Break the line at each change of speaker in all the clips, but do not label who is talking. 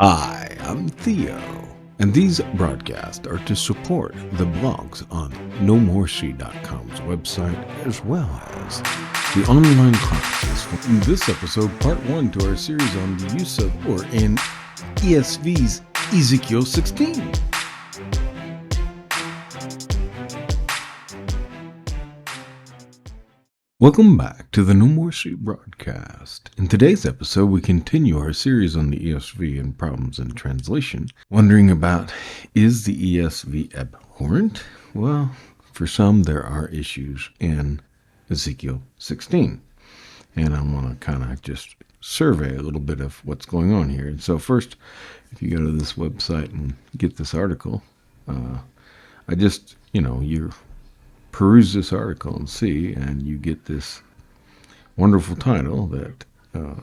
Hi, I'm Theo, and these broadcasts are to support the blogs on nomoreshee.com's website as well as the online classes. In this episode, part 1 to our series on the use of or in ESV's Ezekiel 16. Welcome back to the No More Sheep broadcast. In today's episode, we continue our series on the ESV and problems in translation, wondering about, is the ESV abhorrent? Well, for some, there are issues in Ezekiel 16. And I want to kind of just survey a little bit of what's going on here. And so first, if you go to this website and get this article, you peruse this article and see, and you get this wonderful title that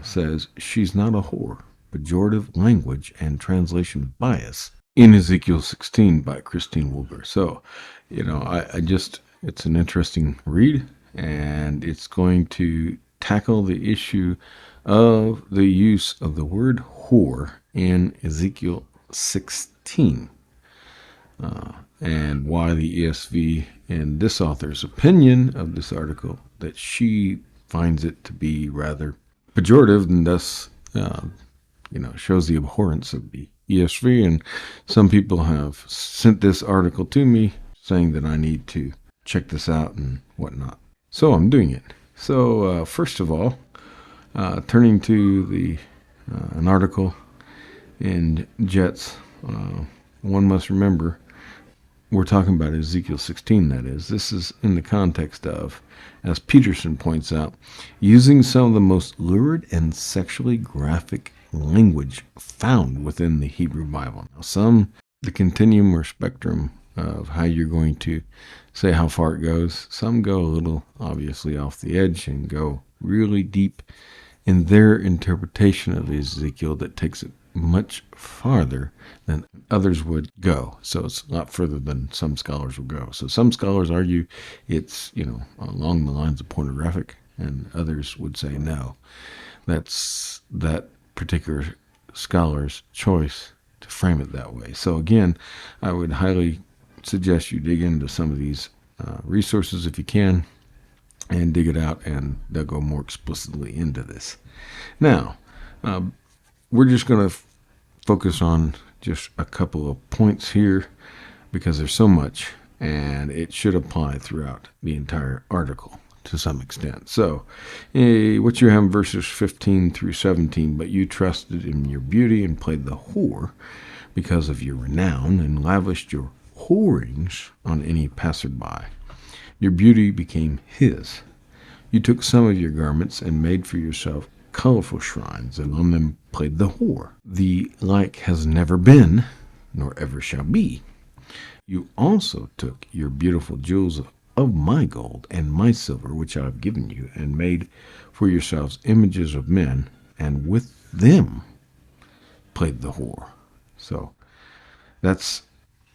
says, "She's Not a Whore, Pejorative Language and Translation Bias in Ezekiel 16 by Christine Wilbur." So, it's an interesting read, and it's going to tackle the issue of the use of the word whore in Ezekiel 16. And why the ESV, in this author's opinion of this article, that she finds it to be rather pejorative and thus, shows the abhorrence of the ESV. And some people have sent this article to me saying that I need to check this out and whatnot. So I'm doing it. So first of all, turning to an article in Jets, one must remember, we're talking about Ezekiel 16, that is. This is in the context of, as Peterson points out, using some of the most lurid and sexually graphic language found within the Hebrew Bible. Now, the continuum or spectrum of how you're going to say how far it goes, some go a little, obviously, off the edge and go really deep in their interpretation of Ezekiel that takes it much farther than others would go. So it's a lot further than some scholars will go. So some scholars argue it's, along the lines of pornographic, and others would say no. That's that particular scholar's choice to frame it that way. So again, I would highly suggest you dig into some of these resources if you can, and dig it out, and they'll go more explicitly into this. Now, we're just going to focus on just a couple of points here because there's so much, and it should apply throughout the entire article to some extent. So, what you have in verses 15 through 17, "But you trusted in your beauty and played the whore because of your renown and lavished your whorings on any passerby. Your beauty became his. You took some of your garments and made for yourself colorful shrines, and on them played the whore. The like has never been, nor ever shall be. You also took your beautiful jewels of my gold and my silver, which I have given you, and made for yourselves images of men, and with them played the whore." So that's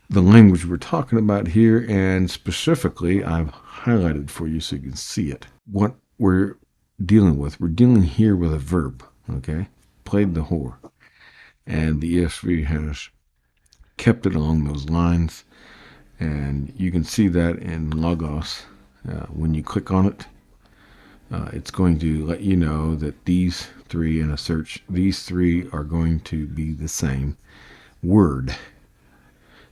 the language we're talking about here, and specifically I've highlighted for you so you can see it. What we're dealing here with a verb, okay? Played the whore. And the ESV has kept it along those lines, and you can see that in Logos. When you click on it, it's going to let you know that these three in a search, these three are going to be the same word.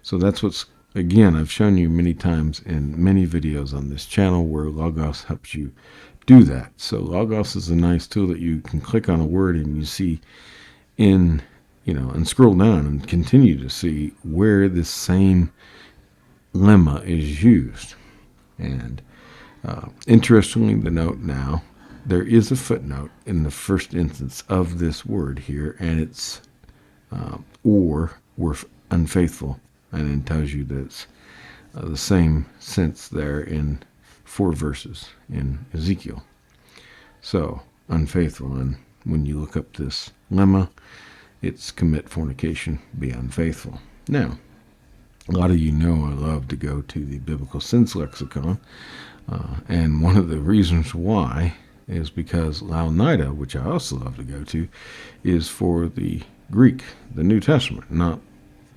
So that's what's, again, I've shown you many times in many videos on this channel where Logos helps you do that. So Logos is a nice tool that you can click on a word and you see and scroll down and continue to see where this same lemma is used. And interestingly, the note now, there is a footnote in the first instance of this word here, and it's or were unfaithful, and it tells you that it's the same sense there in 4 verses in Ezekiel. So, unfaithful, and when you look up this lemma, it's commit fornication, be unfaithful. Now, a lot of you know I love to go to the Biblical Sense Lexicon, and one of the reasons why is because Laonida, which I also love to go to, is for the Greek, the New Testament, not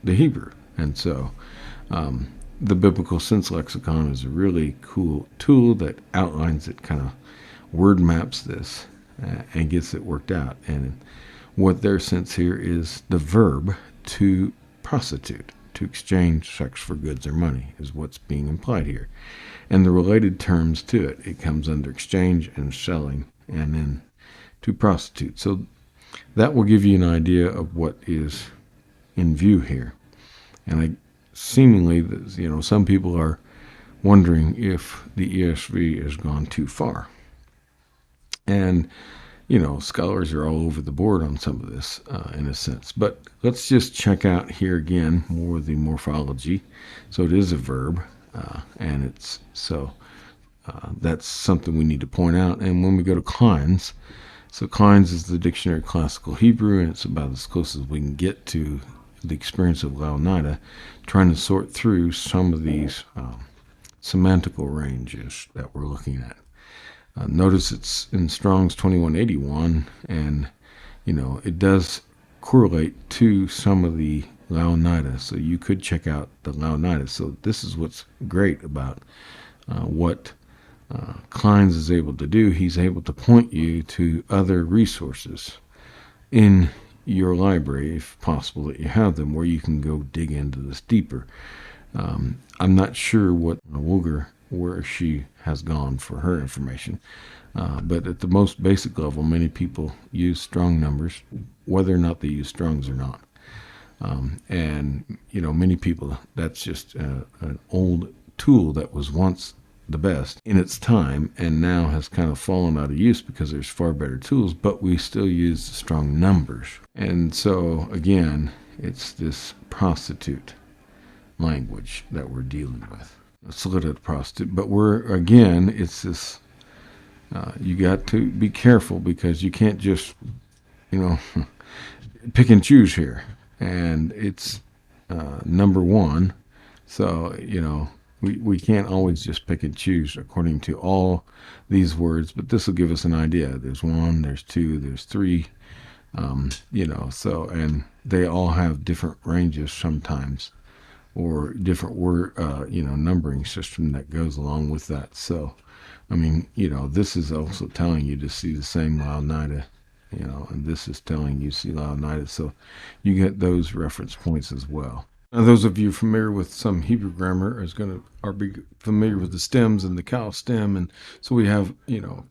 the Hebrew. And so the Biblical Sense Lexicon is a really cool tool that outlines it, kind of word maps this, and gets it worked out. And what their sense here is the verb to prostitute, to exchange sex for goods or money, is what's being implied here. And the related terms to it, it comes under exchange and selling, and then to prostitute. So that will give you an idea of what is in view here. And seemingly, some people are wondering if the ESV has gone too far. And, scholars are all over the board on some of this, in a sense. But let's just check out here again more of the morphology. So it is a verb, and that's something we need to point out. And when we go to Klein's, so Klein's is the Dictionary of Classical Hebrew, and it's about as close as we can get to the experience of Laonida, trying to sort through some of these semantical ranges that we're looking at. Notice it's in Strong's 2181, and it does correlate to some of the Laonida, so you could check out the Laonida. So this is what's great about what Klein's is able to do. He's able to point you to other resources in your library, if possible, that you have them, where you can go dig into this deeper. I'm not sure what Woolger, where she has gone for her information, but at the most basic level, many people use Strong numbers, whether or not they use Strongs or not. And many people, that's just an old tool that was once the best in its time and now has kind of fallen out of use because there's far better tools, but we still use the Strong numbers. And so again, it's this prostitute language that we're dealing with, a solid prostitute. But it's this, you got to be careful, because you can't just, pick and choose here. And it's number one. So, we can't always just pick and choose according to all these words, but this will give us an idea. There's one, there's two, there's three, and they all have different ranges sometimes, or different word, numbering system that goes along with that. So, this is also telling you to see the same Laonida, and this is telling you see Laonida. So you get those reference points as well. Now, those of you familiar with some Hebrew grammar are be familiar with the stems and the Cal stem, and so we have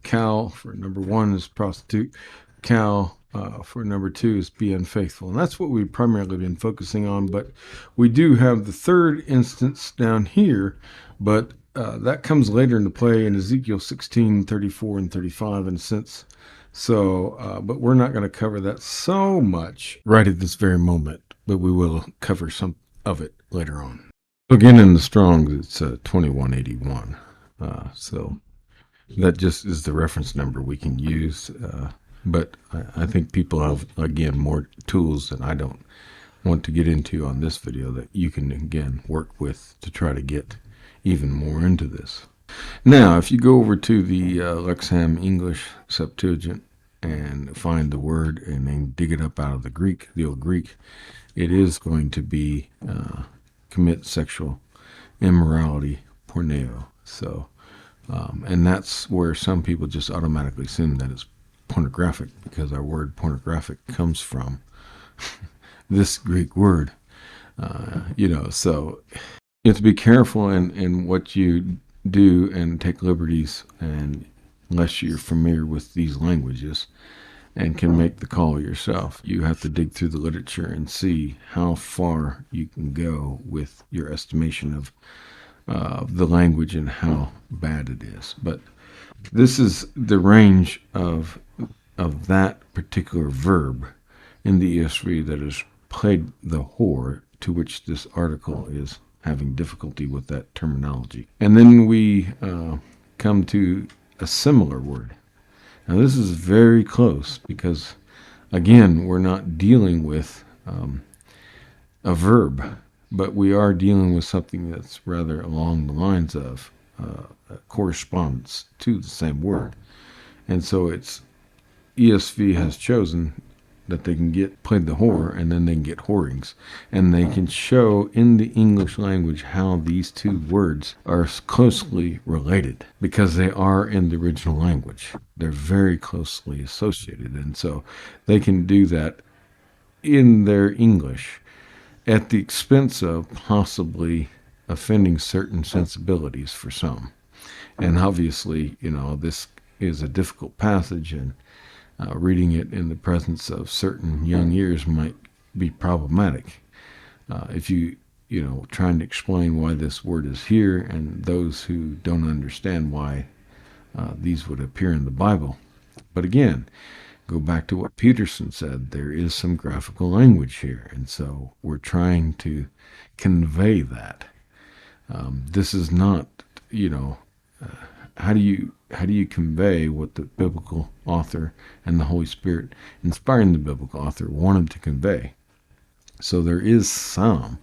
Cal for number one is prostitute, Cal for number two is be unfaithful, and that's what we've primarily been focusing on. But we do have the third instance down here, but that comes later into play in Ezekiel 16, 34, and 35 in a sense. So, but we're not going to cover that so much right at this very moment, but we will cover some of it later on. Again, in the Strong's, it's 2181. So that just is the reference number we can use. But I think people have, again, more tools that I don't want to get into on this video that you can, again, work with to try to get even more into this. Now, if you go over to the Lexham English Septuagint and find the word and then dig it up out of the Greek, the old Greek, it is going to be commit sexual immorality, porneo. So, and that's where some people just automatically assume that it's pornographic, because our word pornographic comes from this Greek word. So you have to be careful in what you do and take liberties, and unless you're familiar with these languages and can make the call yourself, you have to dig through the literature and see how far you can go with your estimation of the language and how bad it is. But this is the range of that particular verb in the ESV that has played the whore, to which this article is having difficulty with that terminology. And then we come to a similar word. Now this is very close, because again, we're not dealing with a verb, but we are dealing with something that's rather along the lines of correspondence to the same word. And so it's ESV has chosen that they can get played the whore, and then they can get whorings, and they can show in the English language how these two words are closely related because they are in the original language. They're very closely associated, and so they can do that in their English at the expense of possibly offending certain sensibilities for some. And obviously, this is a difficult passage, and reading it in the presence of certain young ears might be problematic. If trying to explain why this word is here, and those who don't understand why these would appear in the Bible. But again, go back to what Peterson said, there is some graphical language here, and so we're trying to convey that. This is not, how do you convey what the biblical author and the Holy Spirit inspiring the biblical author wanted to convey? So there is some,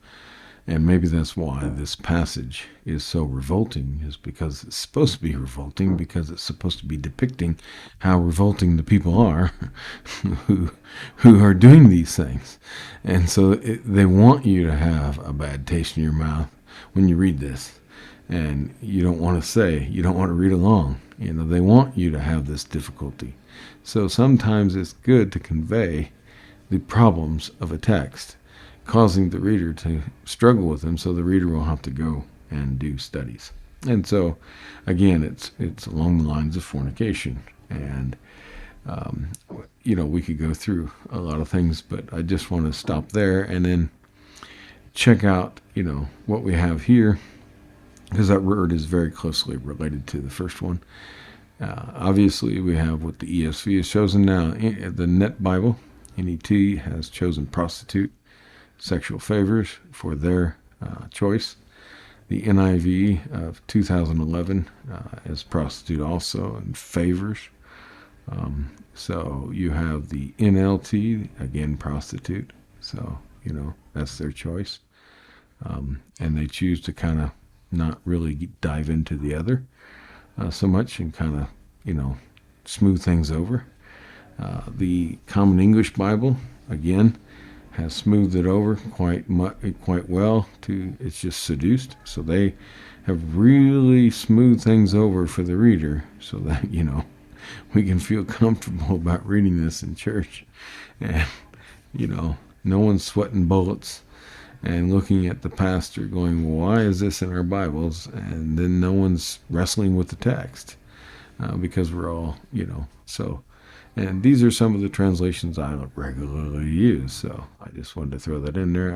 and maybe that's why this passage is so revolting, is because it's supposed to be revolting, because it's supposed to be depicting how revolting the people are who are doing these things. And so they want you to have a bad taste in your mouth when you read this. And you don't want to read along. They want you to have this difficulty. So sometimes it's good to convey the problems of a text, causing the reader to struggle with them, so the reader will have to go and do studies. And so, again, it's along the lines of fornication. And, we could go through a lot of things, but I just want to stop there and then check out, what we have here, because that word is very closely related to the first one. Obviously, we have what the ESV has chosen now. The Net Bible, NET, has chosen prostitute, sexual favors for their choice. The NIV of 2011 is prostitute also, and favors. So you have the NLT, again, prostitute. So, that's their choice. And they choose to kind of not really dive into the other so much and kind of, smooth things over. The Common English Bible, again, has smoothed it over quite well. It's just seduced. So they have really smoothed things over for the reader so that, we can feel comfortable about reading this in church. And, no one's sweating bullets and looking at the pastor going, well, why is this in our Bibles? And then no one's wrestling with the text because we're all, so. And these are some of the translations I regularly use, so I just wanted to throw that in there.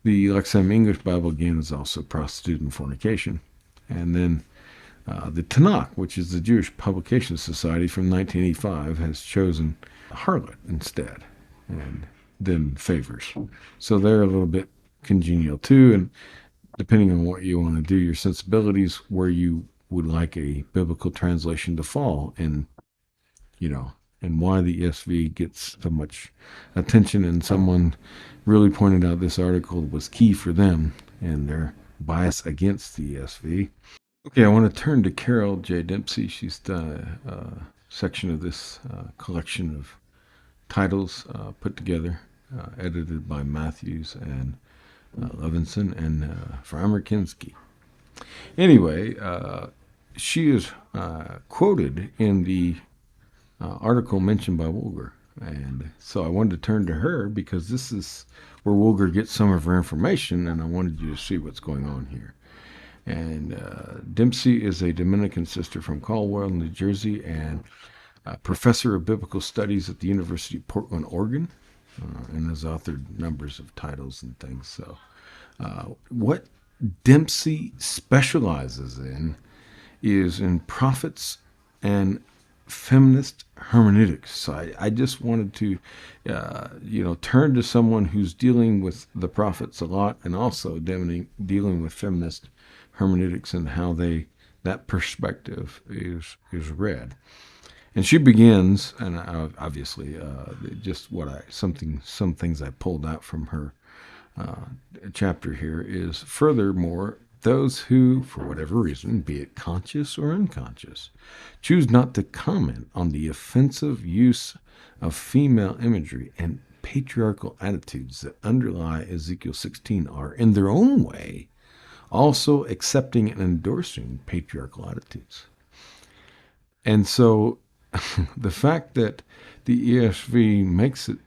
The Lexham English Bible, again, is also prostitute and fornication. And then the Tanakh, which is the Jewish Publication Society from 1985, has chosen harlot instead, and then favors. So they're a little bit congenial too, and depending on what you want to do, your sensibilities, where you would like a biblical translation to fall, and and why the ESV gets so much attention. And someone really pointed out this article was key for them and their bias against the ESV. Okay, I want to turn to Carol J. Dempsey. She's the section of this collection of titles put together, edited by Matthews and Levinson and Freimer Kinski. Anyway, she is quoted in the article mentioned by Woolger. And so I wanted to turn to her because this is where Woolger gets some of her information, and I wanted you to see what's going on here. And Dempsey is a Dominican sister from Caldwell, New Jersey, and professor of biblical studies at the University of Portland, Oregon, and has authored numbers of titles and things. So what Dempsey specializes in is in prophets and feminist hermeneutics. So I just wanted to, turn to someone who's dealing with the prophets a lot, and also dealing with feminist hermeneutics and how that perspective is read. And she begins, and obviously, just some things I pulled out from her chapter here is, furthermore, those who, for whatever reason, be it conscious or unconscious, choose not to comment on the offensive use of female imagery and patriarchal attitudes that underlie Ezekiel 16 are, in their own way, also accepting and endorsing patriarchal attitudes. And so the fact that the ESV makes it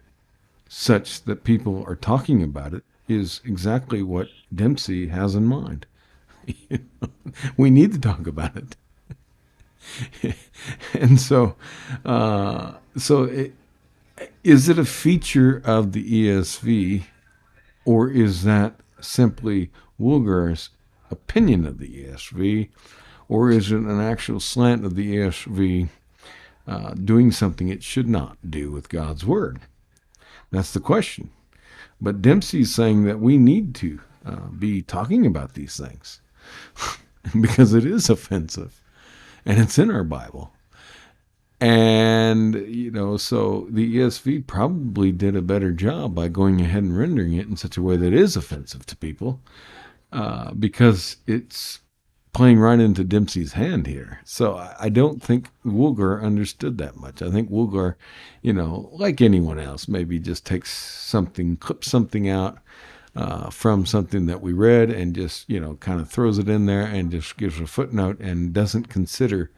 such that people are talking about it is exactly what Dempsey has in mind. We need to talk about it. And so, is it a feature of the ESV, or is that simply Woolgar's opinion of the ESV, or is it an actual slant of the ESV doing something it should not do with God's Word? That's the question. But Dempsey's saying that we need to be talking about these things because it is offensive and it's in our Bible. And, so the ESV probably did a better job by going ahead and rendering it in such a way that is offensive to people because it's playing right into Dempsey's hand here. So I don't think Woolgar understood that much. I think Woolgar, like anyone else, maybe just takes something, clips something out from something that we read and just, kind of throws it in there and just gives a footnote and doesn't consider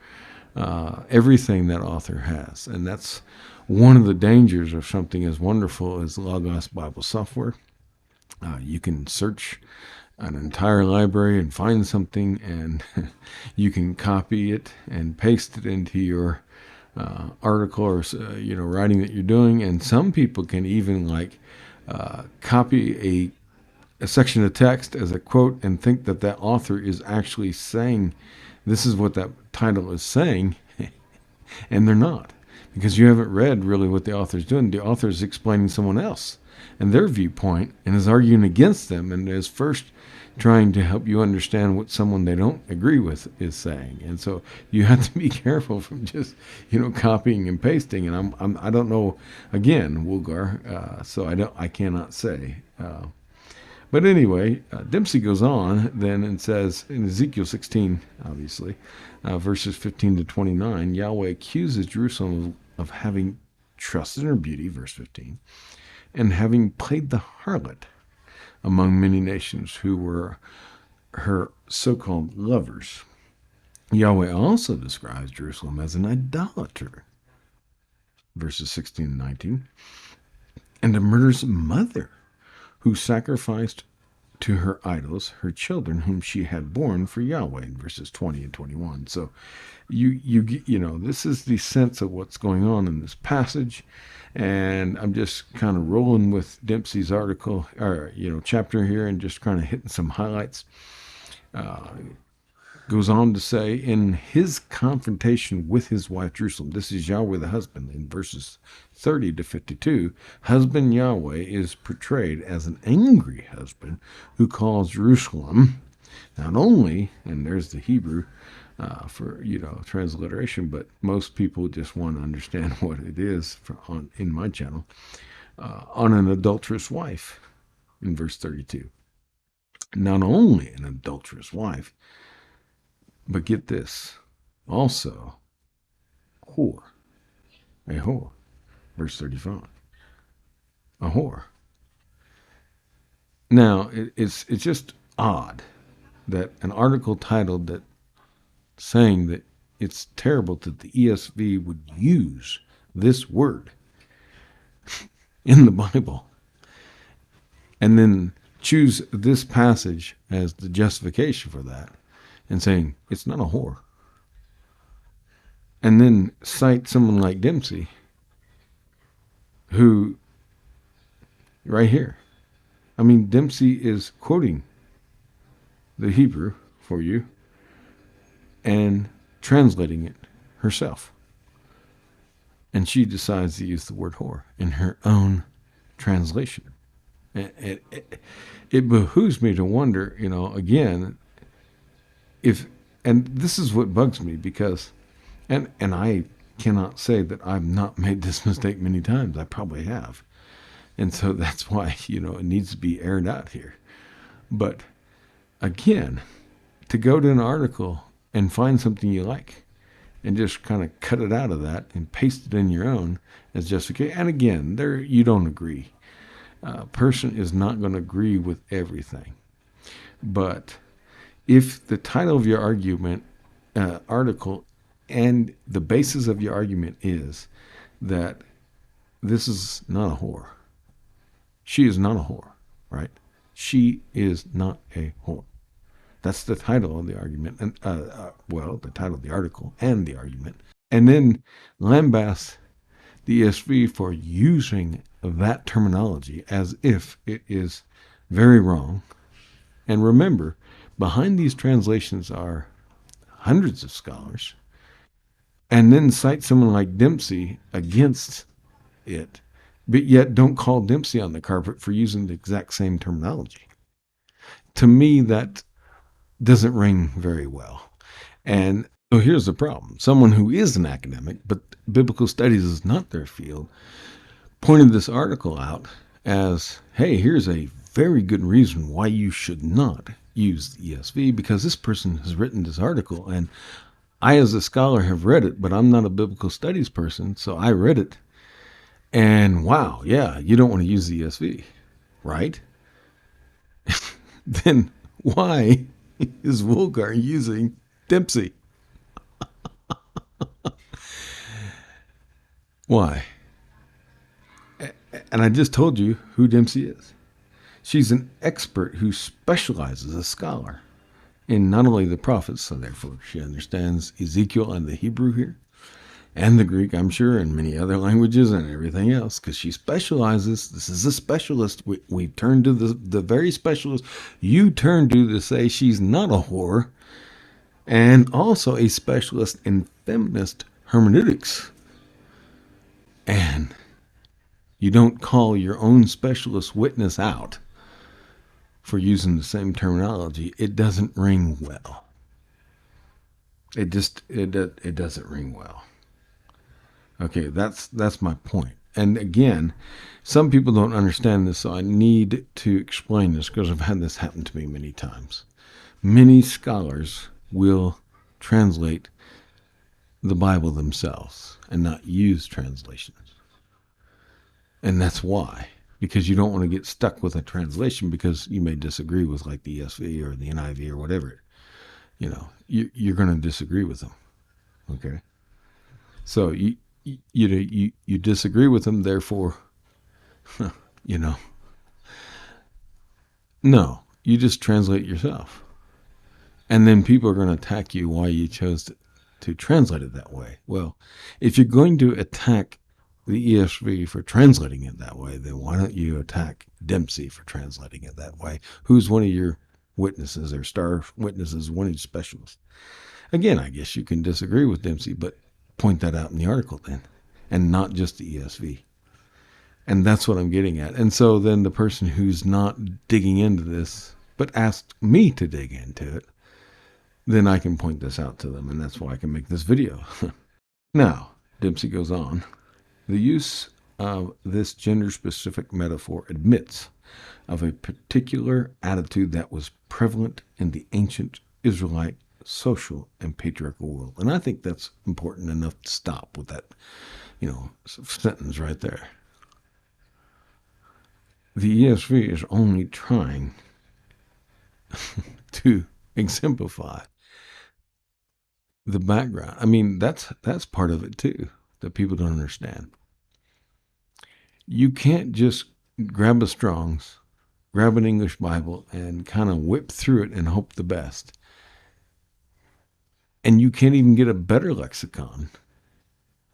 everything that author has. And that's one of the dangers of something as wonderful as Logos Bible software. You can search an entire library and find something, and you can copy it and paste it into your article or writing that you're doing. And some people can even copy a section of text as a quote and think that that author is actually saying this is what that title is saying, and they're not, because you haven't read really what the author's doing. The author is explaining someone else and their viewpoint and is arguing against them and is first trying to help you understand what someone they don't agree with is saying. And so you have to be careful from just, copying and pasting. And I don't know, again, Woolgar, so I cannot say. But anyway, Dempsey goes on then and says in Ezekiel 16, obviously, verses 15 to 29, Yahweh accuses Jerusalem of having trusted in her beauty, verse 15, and having played the harlot among many nations who were her so-called lovers. Yahweh also describes Jerusalem as an idolater, verses 16 and 19, and a murderous mother who sacrificed to her idols her children whom she had borne for Yahweh, in verses 20 and 21. So this is the sense of what's going on in this passage. And I'm just kind of rolling with Dempsey's article, or, chapter here, and just kind of hitting some highlights. Goes on to say, in his confrontation with his wife Jerusalem, this is Yahweh the husband, in verses 30 to 52, husband Yahweh is portrayed as an angry husband who calls Jerusalem not only, and there's the Hebrew for transliteration, but most people just want to understand what it is in my channel, on an adulterous wife, in verse 32. Not only an adulterous wife, but get this, also whore, a whore, verse 35, a whore. Now, it's just odd that an article titled that saying that it's terrible that the ESV would use this word in the Bible and then choose this passage as the justification for that and saying it's not a whore, and then cite someone like Dempsey who, right here, Dempsey is quoting the Hebrew for you and translating it herself. And she decides to use the word whore in her own translation. It behooves me to wonder, again, and this is what bugs me, because, and I cannot say that I've not made this mistake many times. I probably have. And so that's why, it needs to be aired out here. But again, to go to an article and find something you like and just kind of cut it out of that and paste it in your own as justification. And again, there you don't agree. A person is not going to agree with everything. But if the title of your argument, article, and the basis of your argument is that this is not a whore, she is not a whore, right? She is not a whore. That's the title of the argument, and the title of the article and the argument. And then lambast the ESV for using that terminology as if it is very wrong. And remember, behind these translations are hundreds of scholars, and then cite someone like Dempsey against it, but yet don't call Dempsey on the carpet for using the exact same terminology. To me, that doesn't ring very well. And so here's the problem. Someone who is an academic, but biblical studies is not their field, pointed this article out as, hey, here's a very good reason why you should not use the ESV, because this person has written this article, and I as a scholar have read it, but I'm not a biblical studies person, so I read it, and wow, yeah, you don't want to use the ESV, right? Then why is Woolgar using Dempsey? Why? And I just told you who Dempsey is. She's an expert who specializes, a scholar, in not only the prophets, so therefore she understands Ezekiel and the Hebrew here, and the Greek, I'm sure, and many other languages and everything else, because she specializes. This is a specialist. We turn to the very specialist you turn to say she's not a whore, and also a specialist in feminist hermeneutics. And you don't call your own specialist witness out for using the same terminology. It doesn't ring well. It doesn't ring well. Okay, that's my point. And again, some people don't understand this, so I need to explain this because I've had this happen to me many times. Many scholars will translate the Bible themselves and not use translations. And that's why. Because you don't want to get stuck with a translation because you may disagree with like the ESV or the NIV or whatever. You're going to disagree with them. Okay? So you disagree with them, therefore, no, you just translate yourself. And then people are going to attack you why you chose to translate it that way. Well, if you're going to attack the ESV for translating it that way, then why don't you attack Dempsey for translating it that way? Who's one of your witnesses or star witnesses, one of your specialists? Again, I guess you can disagree with Dempsey, but point that out in the article then, and not just the ESV. And that's what I'm getting at. And so then the person who's not digging into this, but asked me to dig into it, then I can point this out to them, and that's why I can make this video. Now, Dempsey goes on. The use of this gender-specific metaphor admits of a particular attitude that was prevalent in the ancient Israelite social and patriarchal world. And I think that's important enough to stop with that, sentence right there. The ESV is only trying to exemplify the background. I mean, that's part of it too, that people don't understand. You can't just grab a Strong's, grab an English Bible, and kind of whip through it and hope the best. And you can't even get a better lexicon,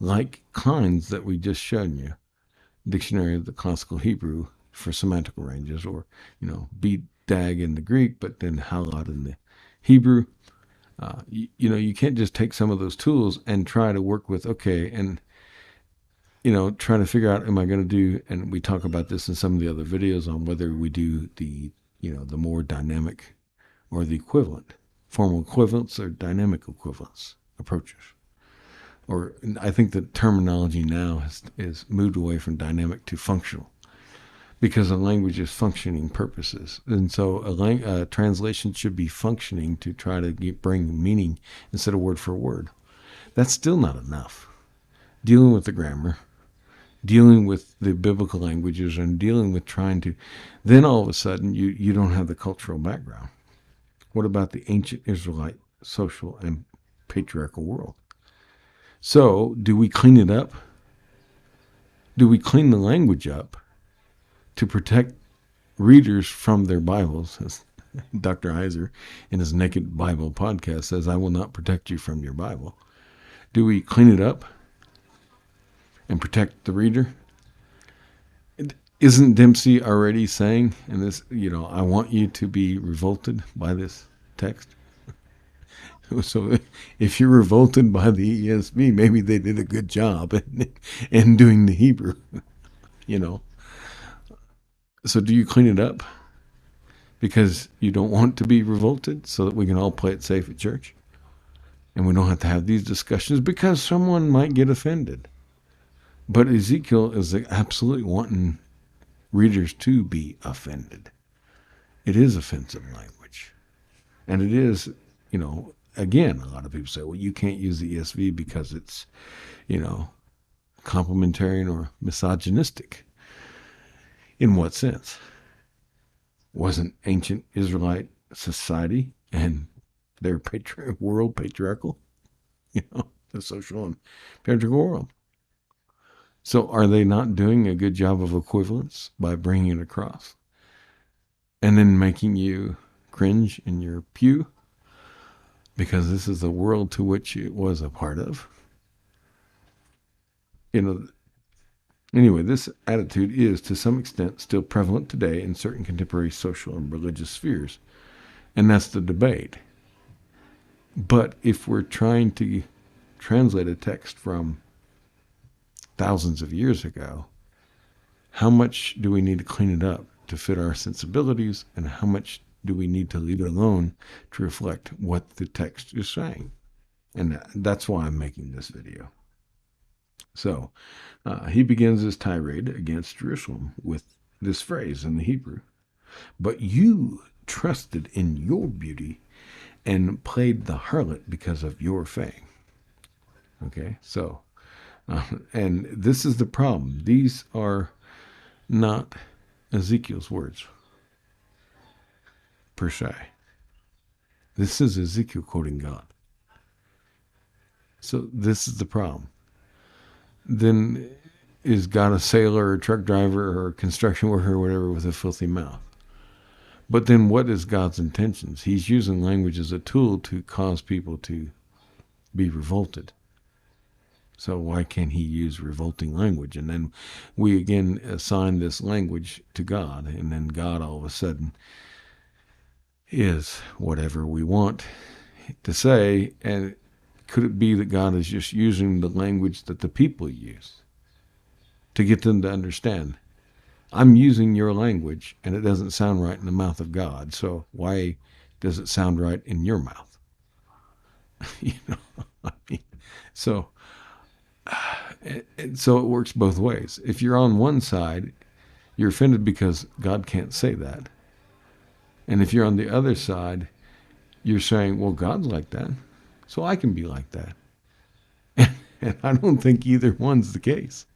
like Klein's that we just showed you, Dictionary of the Classical Hebrew for semantical ranges, or, BDAG in the Greek, but then halot in the Hebrew. You can't just take some of those tools and try to work with, and try to figure out, am I going to do, and we talk about this in some of the other videos on whether we do the more dynamic or the equivalent, formal equivalence or dynamic equivalence approaches. Or I think the terminology now is moved away from dynamic to functional. because a language is functioning purposes. And so a translation should be functioning to try to bring meaning instead of word for word. That's still not enough. Dealing with the grammar, dealing with the biblical languages, and dealing with trying to, then all of a sudden you don't have the cultural background. What about the ancient Israelite social and patriarchal world? So do we clean it up? Do we clean the language up to protect readers from their Bibles? As Dr. Heiser in his Naked Bible podcast says, I will not protect you from your Bible. Do we clean it up and protect the reader? Isn't Dempsey already saying in this, I want you to be revolted by this text? So if you're revolted by the ESV, maybe they did a good job in doing the Hebrew, So do you clean it up because you don't want to be revolted so that we can all play it safe at church? And we don't have to have these discussions because someone might get offended. But Ezekiel is absolutely wanting readers to be offended. It is offensive language. And it is, again, a lot of people say, well, you can't use the ESV because it's, complimentarian or misogynistic. In what sense? Wasn't ancient Israelite society and their world patriarchal? The social and patriarchal world. So are they not doing a good job of equivalence by bringing it across and then making you cringe in your pew because this is the world to which it was a part of? Anyway, this attitude is to some extent still prevalent today in certain contemporary social and religious spheres, and that's the debate. But if we're trying to translate a text from thousands of years ago, how much do we need to clean it up to fit our sensibilities, and how much do we need to leave it alone to reflect what the text is saying? And that's why I'm making this video. So he begins his tirade against Jerusalem with this phrase in the Hebrew: but you trusted in your beauty and played the harlot because of your fame. Okay, so and this is the problem. These are not Ezekiel's words, per se. This is Ezekiel quoting God. So this is the problem. Then is God a sailor or a truck driver or a construction worker or whatever with a filthy mouth? But then what is God's intentions? He's using language as a tool to cause people to be revolted. So why can't he use revolting language? And then we again assign this language to God, and then God all of a sudden is whatever we want to say. And could it be that God is just using the language that the people use to get them to understand? I'm using your language, and it doesn't sound right in the mouth of God, so why does it sound right in your mouth? So it works both ways. If you're on one side, you're offended because God can't say that. And if you're on the other side, you're saying, well, God's like that, so I can be like that. And I don't think either one's the case.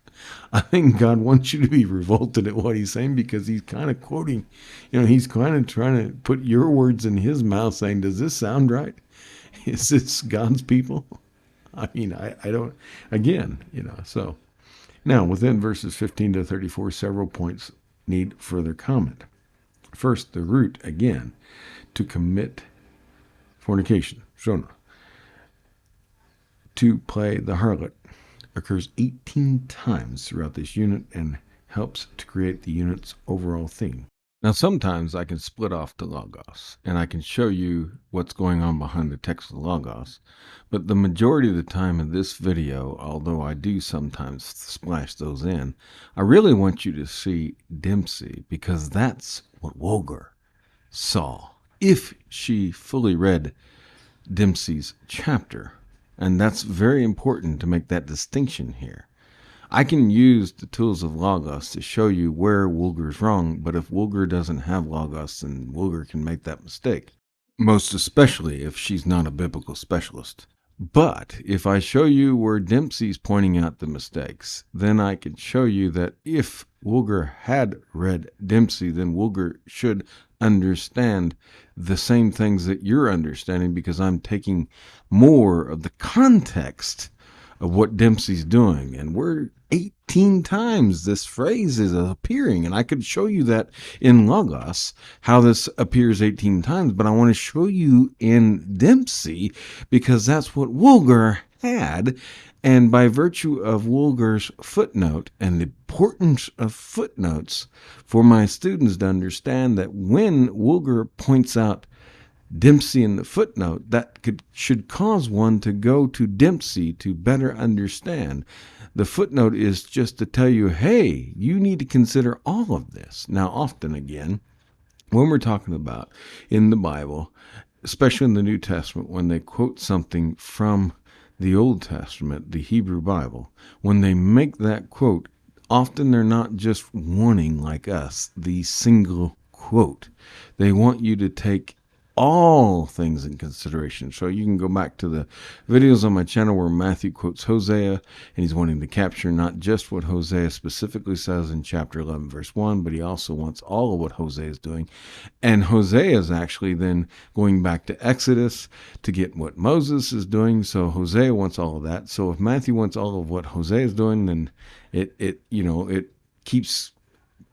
I think God wants you to be revolted at what he's saying because he's kind of quoting, he's kind of trying to put your words in his mouth saying, does this sound right? Is this God's people? I don't, again, so. Now, within verses 15 to 34, several points need further comment. First, the root, again, to commit fornication, shona, to play the harlot, occurs 18 times throughout this unit and helps to create the unit's overall theme. Now, sometimes I can split off the Logos, and I can show you what's going on behind the text of the Logos, but the majority of the time in this video, although I do sometimes splash those in, I really want you to see Dempsey, because that's what Woger saw, if she fully read Dempsey's chapter. And that's very important to make that distinction here. I can use the tools of Logos to show you where Woolger's wrong, but if Woolger doesn't have Logos, then Woolger can make that mistake. Most especially if she's not a biblical specialist. But if I show you where Dempsey's pointing out the mistakes, then I can show you that if Woolger had read Dempsey, then Woolger should understand the same things that you're understanding, because I'm taking more of the context of what Dempsey's doing. And we're 18 times this phrase is appearing, and I could show you that in Logos, how this appears 18 times, but I want to show you in Dempsey because that's what Woolger had. And by virtue of Woolger's footnote and the importance of footnotes for my students to understand that when Woolger points out Dempsey in the footnote, that should cause one to go to Dempsey to better understand. The footnote is just to tell you, hey, you need to consider all of this. Now, often again, when we're talking about in the Bible, especially in the New Testament, when they quote something from the Old Testament, the Hebrew Bible, when they make that quote, often they're not just wanting, like us, the single quote. They want you to take all things in consideration. So you can go back to the videos on my channel where Matthew quotes Hosea, and he's wanting to capture not just what Hosea specifically says in chapter 11, verse 1, but he also wants all of what Hosea is doing. And Hosea is actually then going back to Exodus to get what Moses is doing. So Hosea wants all of that. So if Matthew wants all of what Hosea is doing, then it keeps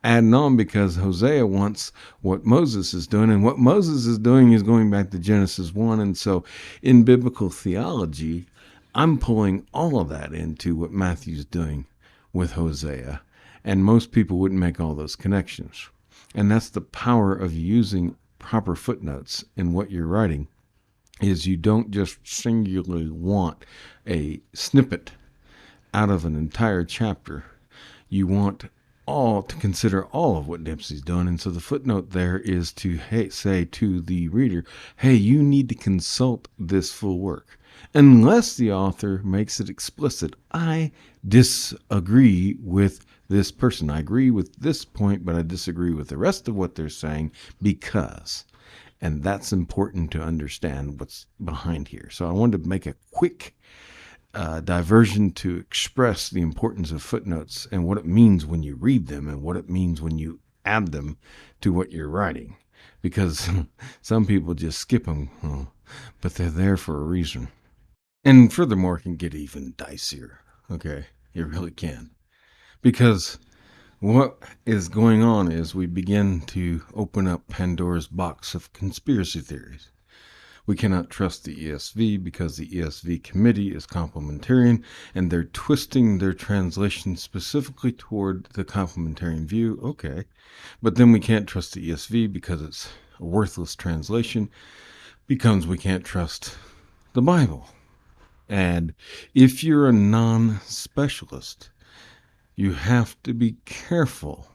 adding on, because Hosea wants what Moses is doing, and what Moses is doing is going back to Genesis 1. And so in biblical theology, I'm pulling all of that into what Matthew's doing with Hosea, and most people wouldn't make all those connections. And that's the power of using proper footnotes in what you're writing, is you don't just singularly want a snippet out of an entire chapter. You want all to consider all of what Dempsey's done. And so the footnote there is to say to the reader, hey, you need to consult this full work. Unless the author makes it explicit, I disagree with this person. I agree with this point, but I disagree with the rest of what they're saying because. And that's important to understand what's behind here. So I wanted to make a quick diversion to express the importance of footnotes and what it means when you read them and what it means when you add them to what you're writing. Because some people just skip them, but they're there for a reason. And furthermore, it can get even dicier. Okay, it really can. Because what is going on is we begin to open up Pandora's box of conspiracy theories. We cannot trust the ESV because the ESV committee is complementarian and they're twisting their translation specifically toward the complementarian view. Okay, but then we can't trust the ESV because it's a worthless translation, becomes we can't trust the Bible. And if you're a non-specialist, you have to be careful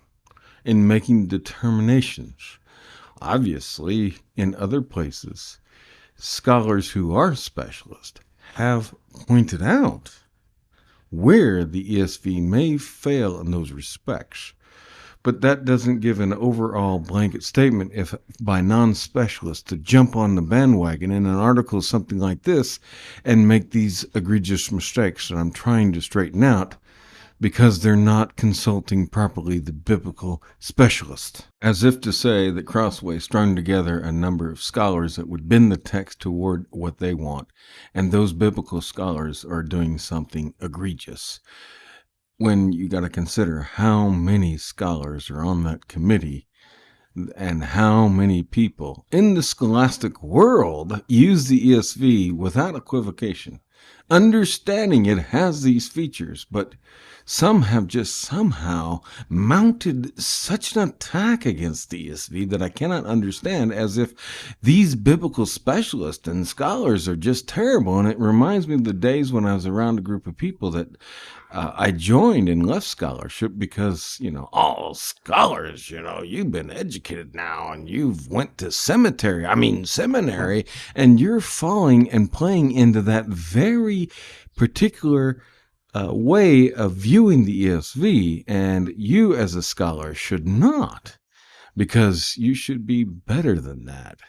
in making determinations. Obviously, in other places, scholars who are specialists have pointed out where the ESV may fail in those respects. But that doesn't give an overall blanket statement if by non-specialists to jump on the bandwagon in an article something like this and make these egregious mistakes that I'm trying to straighten out because they're not consulting properly the biblical specialist. As if to say that Crossway strung together a number of scholars that would bend the text toward what they want, and those biblical scholars are doing something egregious. When you got to consider how many scholars are on that committee and how many people in the scholastic world use the ESV without equivocation, understanding it has these features, but some have just somehow mounted such an attack against the ESV that I cannot understand, as if these biblical specialists and scholars are just terrible. And it reminds me of the days when I was around a group of people that I joined and left scholarship because, all scholars, you've been educated now and you've went to seminary, and you're falling and playing into that very particular way of viewing the ESV, and you as a scholar should not, because you should be better than that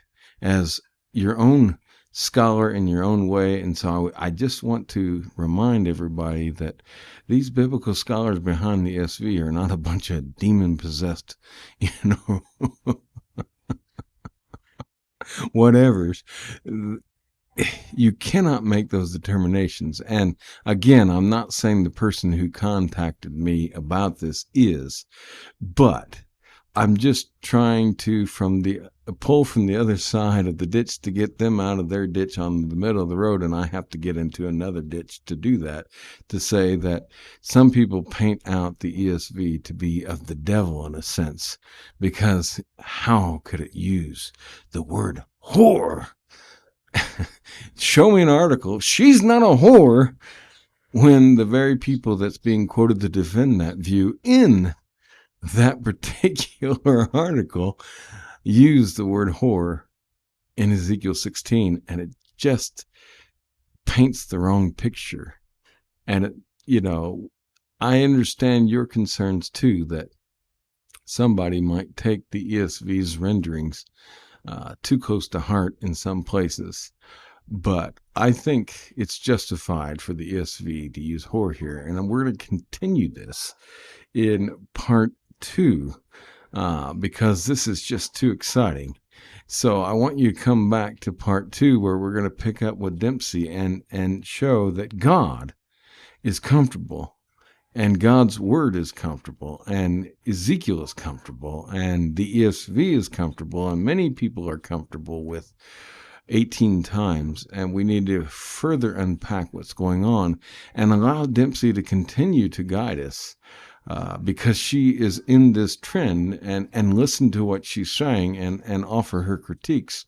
as your own scholar in your own way. And so I just want to remind everybody that these biblical scholars behind the ESV are not a bunch of demon-possessed, whatevers. You cannot make those determinations. And again, I'm not saying the person who contacted me about this is, but I'm just trying to pull from the other side of the ditch to get them out of their ditch on the middle of the road, and I have to get into another ditch to do that, to say that some people paint out the ESV to be of the devil in a sense, because how could it use the word whore? Show me an article. She's not a whore, when the very people that's being quoted to defend that view in that particular article use the word whore in Ezekiel 16, and it just paints the wrong picture. And I understand your concerns too, that somebody might take the ESV's renderings too close to heart in some places. But I think it's justified for the ESV to use whore here. And we're going to continue this in part 2 because this is just too exciting. So I want you to come back to part 2, where we're going to pick up with Dempsey and show that God is comfortable, and God's word is comfortable, and Ezekiel is comfortable, and the ESV is comfortable, and many people are comfortable with 18 times, and we need to further unpack what's going on and allow Dempsey to continue to guide us, because she is in this trend, and listen to what she's saying and offer her critiques,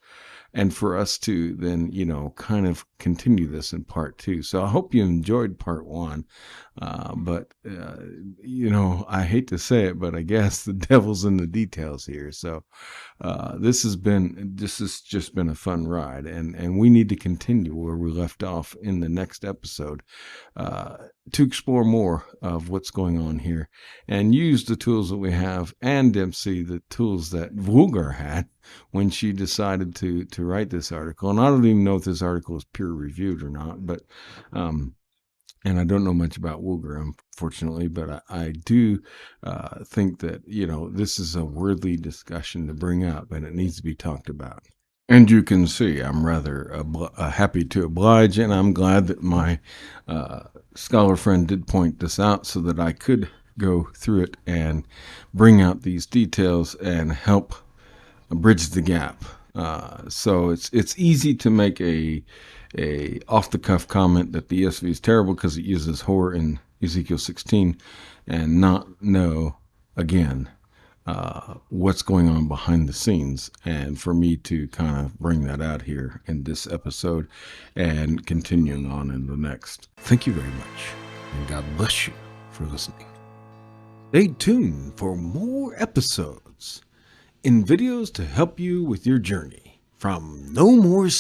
and for us to then, kind of continue this in part 2. So I hope you enjoyed part 1. But I hate to say it, but I guess the devil's in the details here. So this has just been a fun ride, and we need to continue where we left off in the next episode, to explore more of what's going on here, and use the tools that we have, and Dempsey, the tools that Vulgar had when she decided to write this article. And I don't even know if this article is peer reviewed or not, but and I don't know much about Vulgar, unfortunately, but I do think that, this is a worthy discussion to bring up, and it needs to be talked about. And you can see I'm rather happy to oblige, and I'm glad that my scholar friend did point this out so that I could go through it and bring out these details and help bridge the gap. So it's easy to make a off-the-cuff comment that the ESV is terrible because it uses whore in Ezekiel 16, and not know, again, what's going on behind the scenes, and for me to kind of bring that out here in this episode and continuing on in the next. Thank you very much, and God bless you for listening. Stay tuned for more episodes in videos to help you with your journey from nomorec.com.